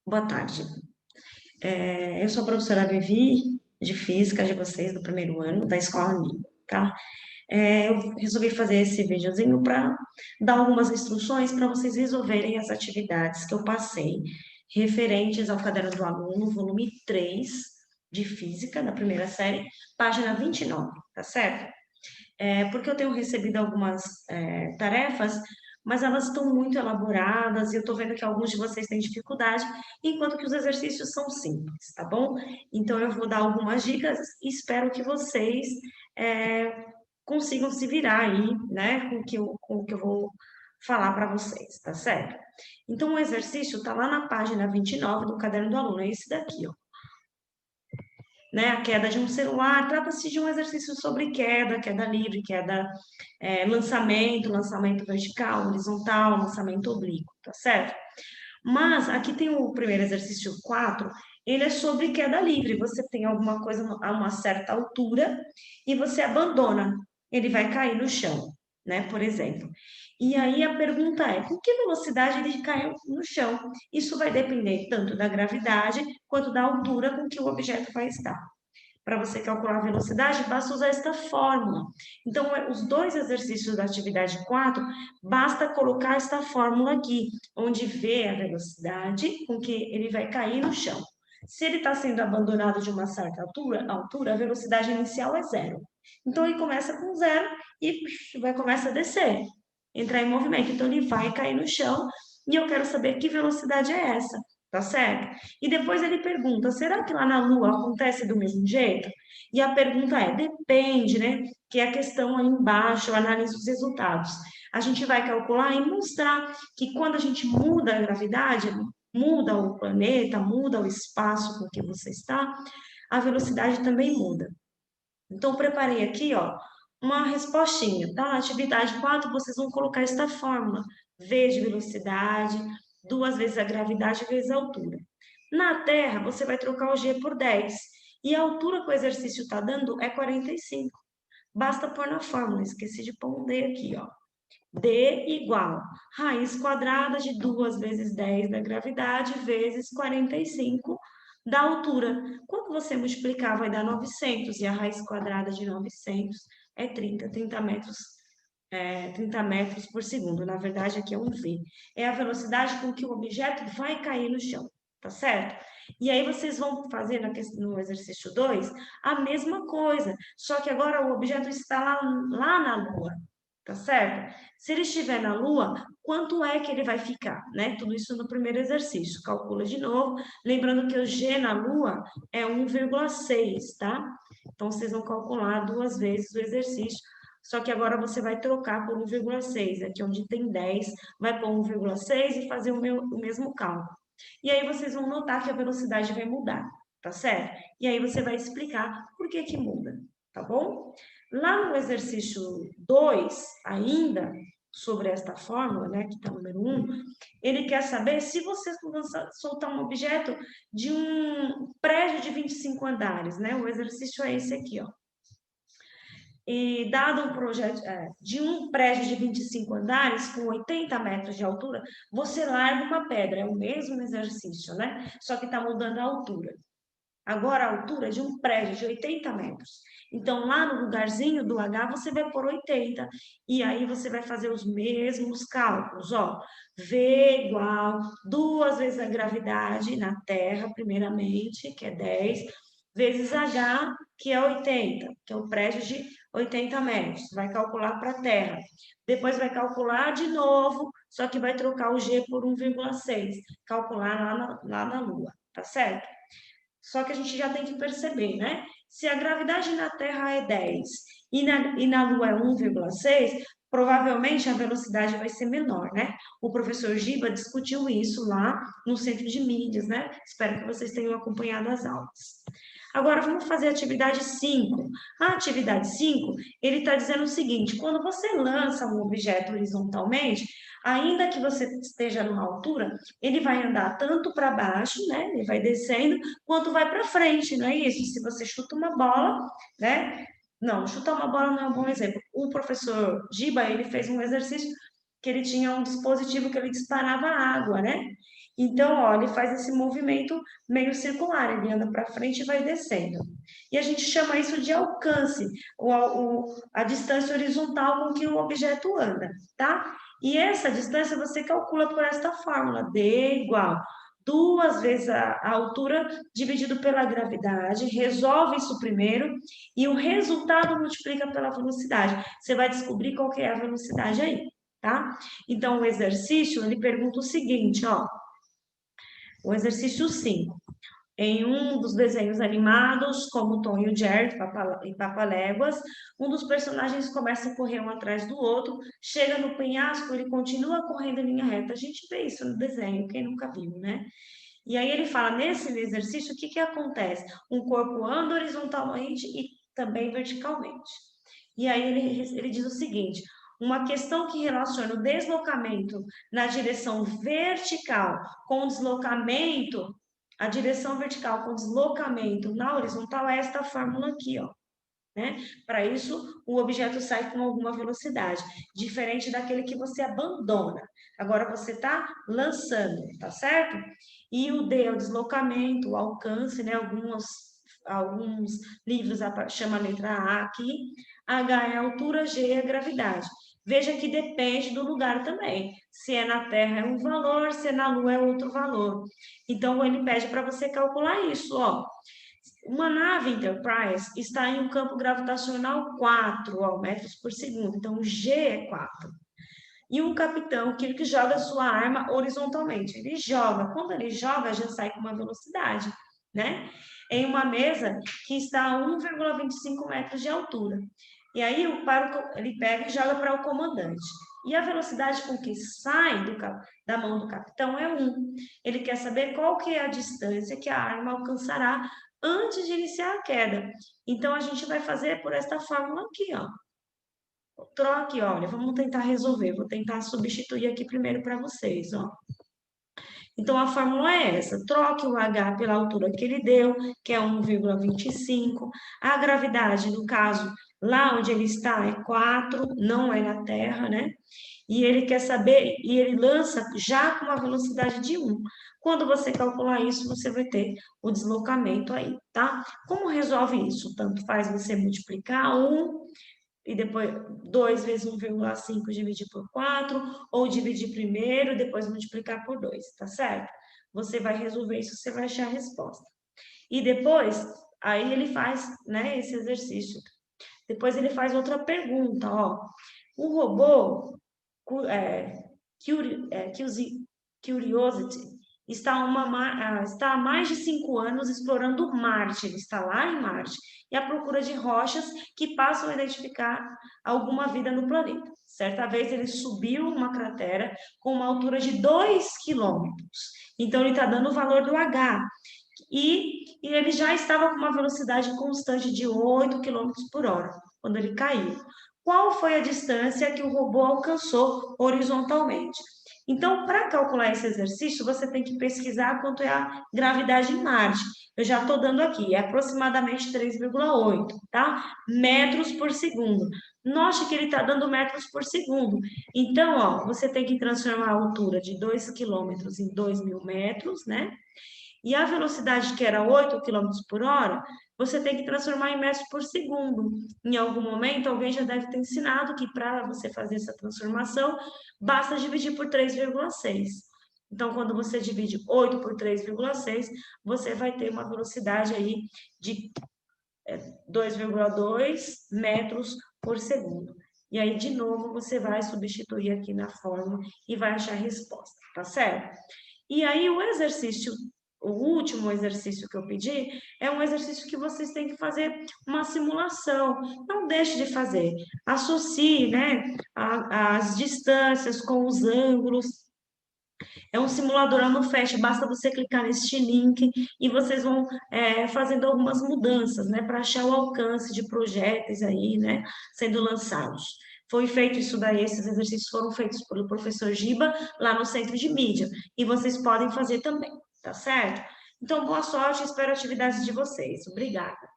Boa tarde. Eu sou a professora Vivi, de Física de vocês, do primeiro ano, da Escola Amigo, tá? Eu resolvi fazer esse videozinho para dar algumas instruções para vocês resolverem as atividades que eu passei, referentes ao caderno do aluno, volume 3 de Física, da primeira série, página 29, tá certo? Porque eu tenho recebido algumas tarefas, mas elas estão muito elaboradas e eu estou vendo que alguns de vocês têm dificuldade, enquanto que os exercícios são simples, tá bom? Então eu vou dar algumas dicas e espero que vocês é, consigam se virar aí, né, com o que eu vou falar para vocês, tá certo? Então o exercício está lá na página 29 do caderno do aluno, é esse daqui, ó, né, a queda de um celular, trata-se de um exercício sobre queda, queda livre, queda, lançamento vertical, horizontal, lançamento oblíquo, tá certo? Mas aqui tem o primeiro exercício 4, ele é sobre queda livre. Você tem alguma coisa a uma certa altura e você abandona, ele vai cair no chão, né, por exemplo. E aí a pergunta é, com que velocidade ele cai no chão? Isso vai depender tanto da gravidade quanto da altura com que o objeto vai estar. Para você calcular a velocidade, basta usar esta fórmula. Então, os dois exercícios da atividade 4, basta colocar esta fórmula aqui, onde vê a velocidade com que ele vai cair no chão. Se ele está sendo abandonado de uma certa altura, a velocidade inicial é zero. Então, ele começa com zero e começa a descer, entrar em movimento. Então, ele vai cair no chão e eu quero saber que velocidade é essa, tá certo? E depois ele pergunta: será que lá na Lua acontece do mesmo jeito? E a pergunta é: depende, né? Que é a questão aí embaixo, analisa os resultados. A gente vai calcular e mostrar que quando a gente muda a gravidade, muda o planeta, muda o espaço com que você está, a velocidade também muda. Então, preparei aqui, ó, uma respostinha, tá? Na atividade 4, vocês vão colocar esta fórmula: V de velocidade, duas vezes a gravidade vezes a altura. Na Terra, você vai trocar o G por 10. E a altura que o exercício está dando é 45. Basta pôr na fórmula, esqueci de pôr um D aqui, ó. D igual raiz quadrada de 2 vezes 10 da gravidade vezes 45 da altura. Quando você multiplicar, vai dar 900, e a raiz quadrada de 900 é 30 metros, 30 metros por segundo. Na verdade, aqui é um V. É a velocidade com que o objeto vai cair no chão, tá certo? E aí vocês vão fazer no exercício 2 a mesma coisa, só que agora o objeto está lá na Lua, tá certo? Se ele estiver na Lua, quanto é que ele vai ficar, né? Tudo isso no primeiro exercício. Calcula de novo, lembrando que o G na Lua é 1,6, tá? Então, vocês vão calcular duas vezes o exercício, só que agora você vai trocar por 1,6, aqui onde tem 10, vai pôr 1,6 e fazer o mesmo cálculo. E aí vocês vão notar que a velocidade vai mudar, tá certo? E aí você vai explicar por que que muda, tá bom? Lá no exercício 2, ainda, sobre esta fórmula, né, que está número 1, ele quer saber se você soltar um objeto de um prédio de 25 andares, né? O exercício é esse aqui, ó. E dado um projeto de um prédio de 25 andares, com 80 metros de altura, você larga uma pedra, é o mesmo exercício, né? Só que está mudando a altura. Agora, a altura de um prédio de 80 metros. Então, lá no lugarzinho do H, você vai por 80. E aí, você vai fazer os mesmos cálculos. Ó, V igual duas vezes a gravidade na Terra, primeiramente, que é 10, vezes H, que é 80, que é o prédio de 80 metros. Vai calcular para a Terra. Depois vai calcular de novo, só que vai trocar o G por 1,6. Calcular lá na Lua, tá certo? Só que a gente já tem que perceber, né? Se a gravidade na Terra é 10 e na Lua é 1,6, provavelmente a velocidade vai ser menor, né? O professor Giba discutiu isso lá no Centro de Mídias, né? Espero que vocês tenham acompanhado as aulas. Agora vamos fazer a atividade 5. A atividade 5, ele está dizendo o seguinte: quando você lança um objeto horizontalmente, ainda que você esteja numa altura, ele vai andar tanto para baixo, né? Ele vai descendo, quanto vai para frente, não é isso? Se você chuta uma bola, né? Não, chutar uma bola não é um bom exemplo. O professor Giba, ele fez um exercício que ele tinha um dispositivo que ele disparava água, né? Então, ó, ele faz esse movimento meio circular, ele anda para frente e vai descendo. E a gente chama isso de alcance, a distância horizontal com que o objeto anda, tá? E essa distância você calcula por esta fórmula, D igual 2 vezes a altura dividido pela gravidade, resolve isso primeiro, e o resultado multiplica pela velocidade. Você vai descobrir qual que é a velocidade aí, tá? Então, o exercício, ele pergunta o seguinte, ó, o exercício 5. Em um dos desenhos animados, como Tom e o Jerry e Papaléguas, um dos personagens começa a correr um atrás do outro, chega no penhasco, ele continua correndo em linha reta. A gente vê isso no desenho, quem nunca viu, né? E aí ele fala, nesse exercício, o que que acontece? Um corpo anda horizontalmente e também verticalmente. E aí ele diz o seguinte, uma questão que relaciona o deslocamento na direção vertical com o deslocamento, a direção vertical com deslocamento na horizontal é esta fórmula aqui, ó. Né? Para isso, o objeto sai com alguma velocidade, diferente daquele que você abandona. Agora você está lançando, tá certo? E o D é o deslocamento, o alcance, né? Alguns livros chamam a letra A aqui. H é a altura, G é a gravidade. Veja que depende do lugar também. Se é na Terra é um valor, se é na Lua é outro valor. Então, ele pede para você calcular isso, ó. Uma nave Enterprise está em um campo gravitacional 4 metros por segundo, então G é 4. E um capitão que joga sua arma horizontalmente. Ele joga, quando ele joga, já sai com uma velocidade, né? Em uma mesa que está a 1,25 metros de altura. E aí ele pega e joga para o comandante. E a velocidade com que sai da mão do capitão é 1. Ele quer saber qual que é a distância que a arma alcançará antes de iniciar a queda. Então, a gente vai fazer por esta fórmula aqui, ó. Troque, olha, vamos tentar resolver. Vou tentar substituir aqui primeiro para vocês, ó. Então, a fórmula é essa. Troque o H pela altura que ele deu, que é 1,25. A gravidade, no caso, lá onde ele está, é 4, não é na Terra, né? E ele quer saber, e ele lança já com uma velocidade de 1. Quando você calcular isso, você vai ter o deslocamento aí, tá? Como resolve isso? Tanto faz você multiplicar 1 e depois 2 vezes 1,5 dividir por 4, ou dividir primeiro, depois multiplicar por 2, tá certo? Você vai resolver isso, você vai achar a resposta. E depois, aí ele faz, né, esse exercício. Depois ele faz outra pergunta, ó. O robô Curiosity está há mais de 5 anos explorando Marte, ele está lá em Marte, e à procura de rochas que passam a identificar alguma vida no planeta. Certa vez ele subiu uma cratera com uma altura de 2 quilômetros, então ele está dando o valor do H, e ele já estava com uma velocidade constante de 8 quilômetros por hora, quando ele caiu. Qual foi a distância que o robô alcançou horizontalmente? Então, para calcular esse exercício, você tem que pesquisar quanto é a gravidade em Marte. Eu já estou dando aqui, é aproximadamente 3,8, tá? Metros por segundo. Note que ele está dando metros por segundo. Então, ó, você tem que transformar a altura de 2 quilômetros em 2.000 metros, né? E a velocidade que era 8 km por hora, você tem que transformar em metros por segundo. Em algum momento, alguém já deve ter ensinado que para você fazer essa transformação, basta dividir por 3,6. Então, quando você divide 8 por 3,6, você vai ter uma velocidade aí de 2,2 metros por segundo. E aí, de novo, você vai substituir aqui na fórmula e vai achar a resposta, tá certo? E aí, o último exercício que eu pedi é um exercício que vocês têm que fazer uma simulação. Não deixe de fazer. Associe, né, as distâncias com os ângulos. É um simulador no Fast, basta você clicar neste link e vocês vão fazendo algumas mudanças, né, para achar o alcance de projéteis aí, né, sendo lançados. Foi feito isso daí, esses exercícios foram feitos pelo professor Giba, lá no Centro de Mídia, e vocês podem fazer também, tá certo? Então, boa sorte, espero atividades de vocês. Obrigada.